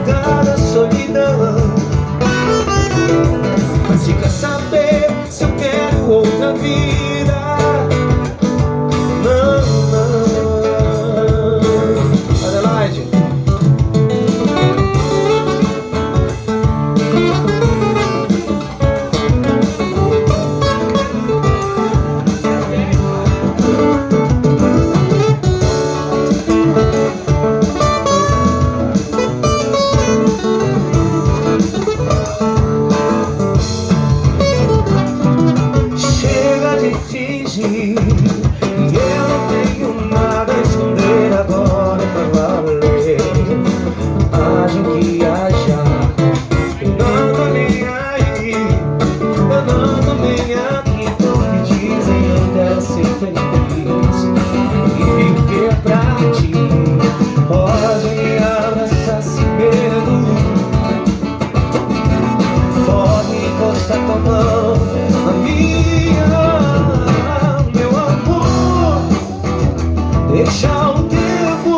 lugar da solidão. Mas se quer saber se eu quero outra vida, não, não. Adelaide. E eu não tenho nada a esconder agora pra valer. Agem que haja, eu não tô nem aí, eu não tô nem aqui pro que dizem. Eu quero ser feliz e viver pra ti. Pode me abraçar sem medo, pode encostar tua mão na minha. Deixa o tempo